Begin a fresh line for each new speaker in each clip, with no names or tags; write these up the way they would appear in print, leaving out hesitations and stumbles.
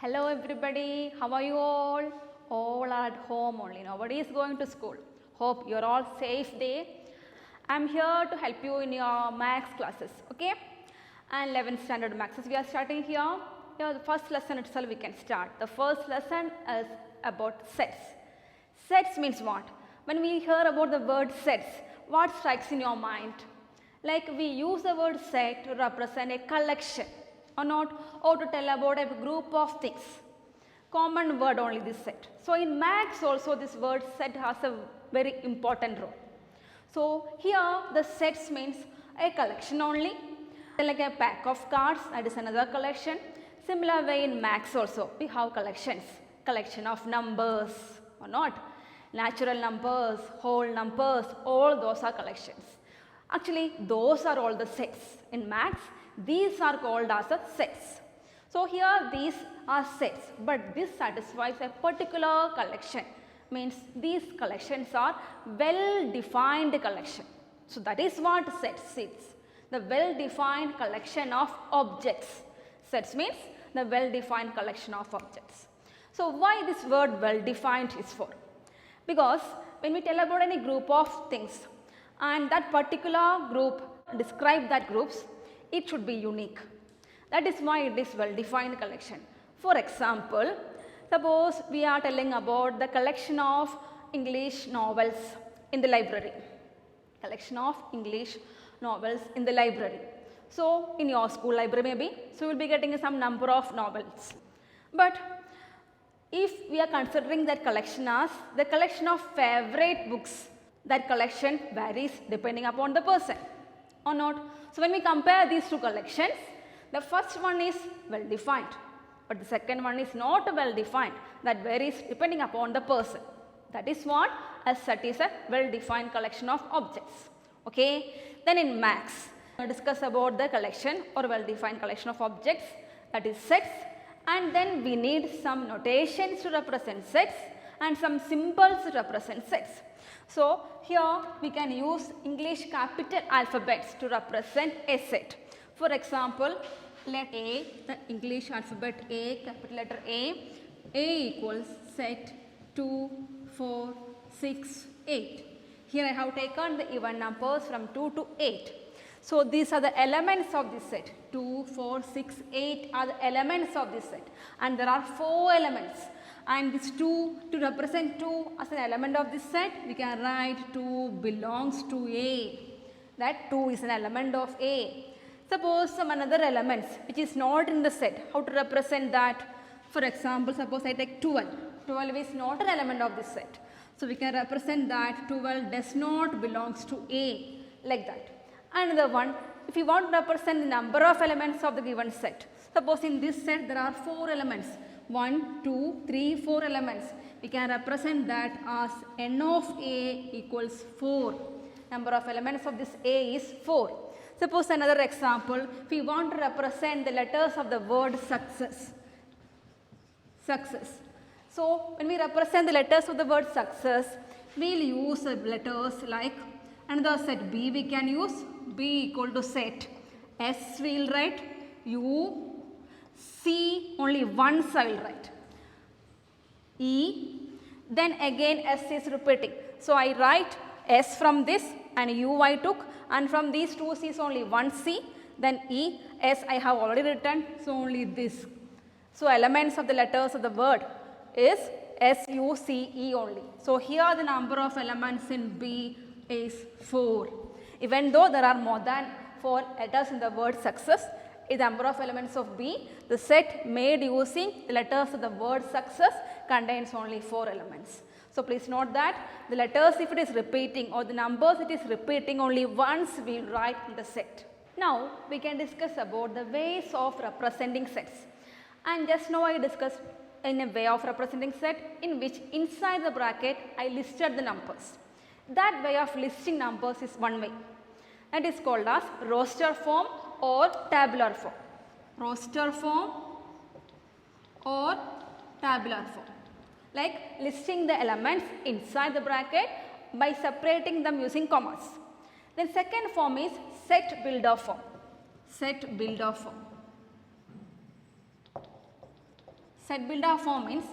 Hello everybody, how are you all? All are at home only, nobody is going to school. Hope you are all safe day. I am here to help you in your maths classes, okay? And 11th standard maths we are starting here. Here the first lesson itself we can start. The first lesson is about sets. Sets means what? When we hear about the word sets, what strikes in your mind? Like we use the word set to represent a collection or not, or to tell about a group of things. Common word only this set. So in maths also this word set has a very important role. So here the sets means a collection only, like a pack of cards, that is another collection. Similar way in maths also we have collections, collection of numbers or not, natural numbers, whole numbers, all those are collections. Actually those are all the sets. In maths these are called as the sets. So here these are sets, but this satisfies a particular collection, means these collections are well defined collection. So that is what sets is, the well defined collection of objects. Sets means the well defined collection of objects. So why this word well defined is for? Because when we tell about any group of things and that particular group describe that groups, it should be unique. That is why it is well defined collection. For example, suppose we are telling about the collection of English novels in the library. Collection of English novels in the library. So in your school library maybe, so you will be getting some number of novels. But if we are considering that collection as the collection of favorite books, that collection varies depending upon the person or not. So when we compare these two collections, the first one is well defined, but the second one is not well defined, that varies depending upon the person. That is what a set is, a well defined collection of objects. Okay. Then in maths, we discuss about the collection or well defined collection of objects, that is sets, and then we need some notations to represent sets and some symbols to represent sets. So here we can use English capital alphabets to represent a set. For example, let A, the English alphabet A, capital letter A equals set 2, 4, 6, 8. Here I have taken the even numbers from 2 to 8. So these are the elements of this set. 2, 4, 6, 8 are the elements of this set, and there are 4 elements. And this 2, to represent 2 as an element of this set, we can write 2 belongs to A. That 2 is an element of A. Suppose some another elements which is not in the set, how to represent that? For example, suppose I take 12. 12 is not an element of this set. So we can represent that 12 does not belongs to A, like that. Another one, if you want to represent the number of elements of the given set, suppose in this set there are 4 elements. 1, 2, 3, 4 elements. We can represent that as n of A equals 4. Number of elements of this A is 4. Suppose another example, if we want to represent the letters of the word success. Success. So when we represent the letters of the word success, we will use letters like another set B we can use, B equal to set. S we will write, U, C only once I will write, E, then again S is repeating. So I write S from this and U I took, and from these two C's only one C, then E, S I have already written, so only this. So elements of the letters of the word is S, U, C, E only. So here the number of elements in B is 4. Even though there are more than 4 letters in the word success, the number of elements of B, the set made using the letters of the word success contains only 4 elements. So please note that the letters if it is repeating or the numbers it is repeating only once we will write in the set. Now we can discuss about the ways of representing sets. And just now I discussed in a way of representing set in which inside the bracket I listed the numbers. That way of listing numbers is one way. That is called as roster form or tabular form. Roster form or tabular form. Like listing the elements inside the bracket by separating them using commas. Then second form is set builder form. Set builder form. Set builder form means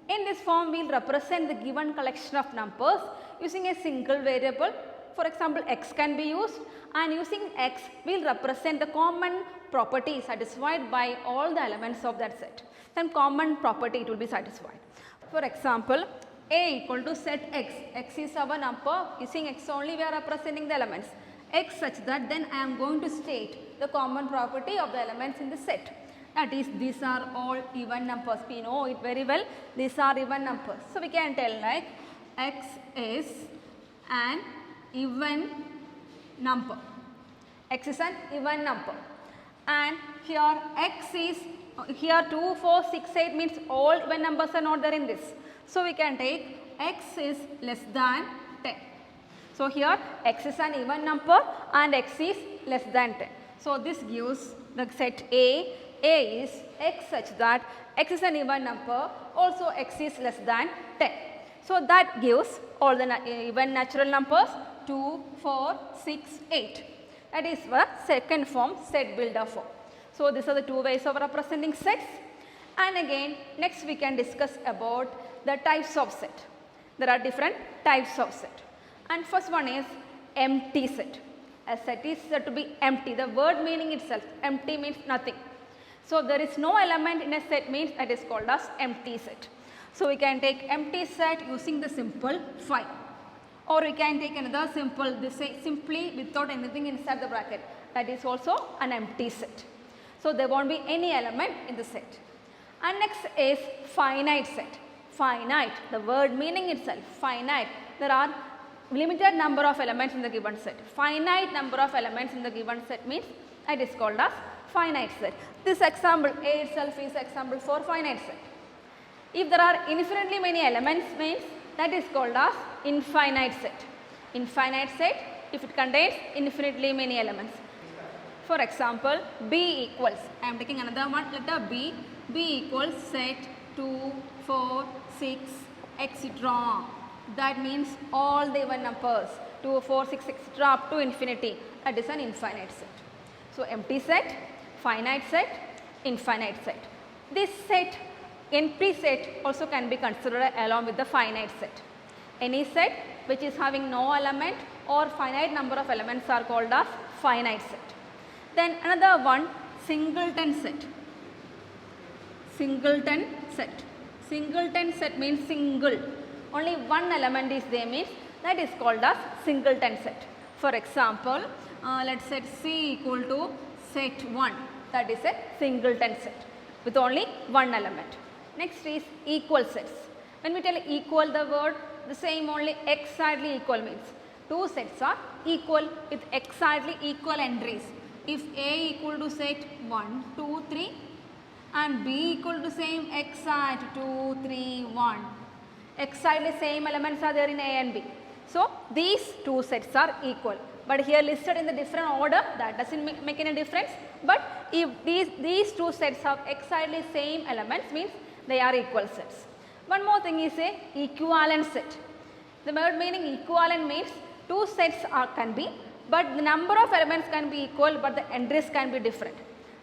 in this form we will represent the given collection of numbers using a single variable. For example, x can be used, and using x we will represent the common property satisfied by all the elements of that set. Then common property it will be satisfied. For example, A equal to set x. X is our number. Using x only we are representing the elements. X such that then I am going to state the common property of the elements in the set. That is, these are all even numbers. We know it very well. These are even numbers. So we can tell like x is an even number. X is an even number. And here x is, here 2, 4, 6, 8 means all even numbers are not there in this. So we can take x is less than 10. So here x is an even number and x is less than 10. So this gives the set A. A is x such that x is an even number, also x is less than 10. So that gives all the even natural numbers 2, 4, 6, 8. That is the second form, set builder form. So these are the two ways of representing sets. And again next we can discuss about the types of set. There are different types of set. And first one is empty set. A set is said to be empty. The word meaning itself, empty means nothing. So there is no element in a set means that is called as empty set. So we can take empty set using the simple 5. Or we can take another simple, this say simply without anything inside the bracket. That is also an empty set. So there won't be any element in the set. And next is finite set. Finite, the word meaning itself, finite. There are limited number of elements in the given set. Finite number of elements in the given set means that is called as finite set. This example A itself is example for finite set. If there are infinitely many elements means that is called as infinite set. Infinite set if it contains infinitely many elements. For example, B equals, I am taking another one, letter B. B equals set 2, 4, 6, etc. That means all the even numbers 2, 4, 6, etc. up to infinity. That is an infinite set. So empty set, finite set, infinite set. This set, empty set also can be considered along with the finite set. Any set which is having no element or finite number of elements are called as finite set. Then another one, singleton set. Singleton set. Singleton set means single. Only one element is there means that is called as singleton set. For example, let's set C equal to set 1. That is a singleton set with only one element. Next is equal sets. When we tell equal the word, the same only exactly equal means two sets are equal with exactly equal entries. If A equal to set 1, 2, 3 and B equal to same exact 2, 3, 1. Exactly same elements are there in A and B. So these two sets are equal. But here listed in the different order, that doesn't make any difference. But if these two sets have exactly same elements means they are equal sets. One more thing is a equivalent set. The word meaning equivalent means two sets can be, but the number of elements can be equal but the entries can be different.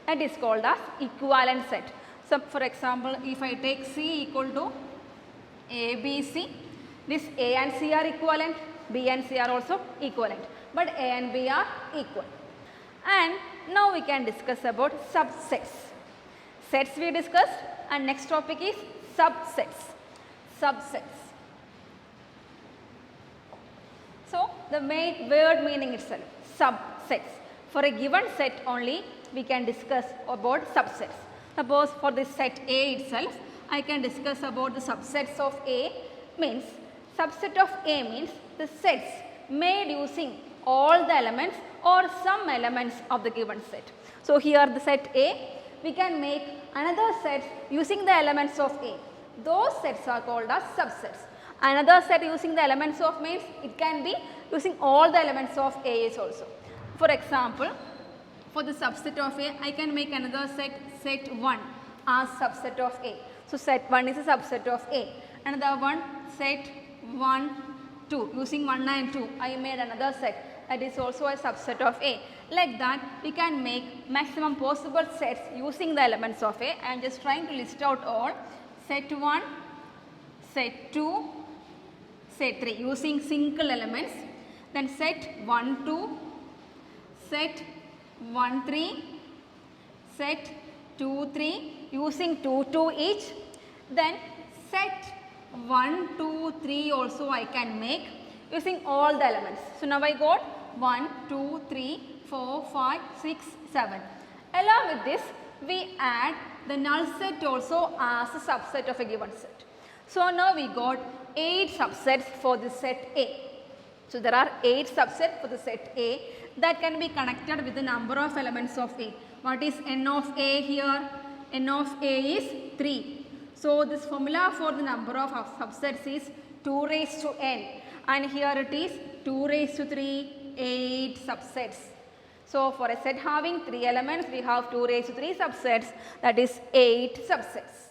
That is called as equivalent set. So for example, if I take C equal to A, B, C, this A and C are equivalent, B and C are also equivalent, but A and B are equal. And now we can discuss about subsets. Sets we discussed, and next topic is subsets. Subsets. So the main word meaning itself, subsets. For a given set only we can discuss about subsets. Suppose for this set A itself, I can discuss about the subsets of A. Means subset of A means the sets made using all the elements or some elements of the given set. So here the set A, we can make another set using the elements of A. Those sets are called as subsets. Another set using the elements of means it can be using all the elements of A is also. For example, for the subset of A, I can make another set, set 1 as subset of A. So set 1 is a subset of A. Another one, set 1, 2. Using 1 and 2, I made another set that is also a subset of A. Like that, we can make maximum possible sets using the elements of A. I am just trying to list out all. set 1, set 2, set 3 using single elements. Then set 1, 2, set 1, 3, set 2, 3 using 2, 2 each. Then set 1, 2, 3 also I can make using all the elements. So now I got 1, 2, 3, 4, 5, 6, 7. Along with this, we add the null set also as a subset of a given set. So now we got 8 subsets for the set A. So there are 8 subsets for the set A that can be connected with the number of elements of A. What is n of A here? N of A is 3. So this formula for the number of subsets is 2 raised to n, and here it is 2 raised to 3, 8 subsets. So for a set having 3 elements, we have 2 raised to 3 subsets, that is 8 subsets.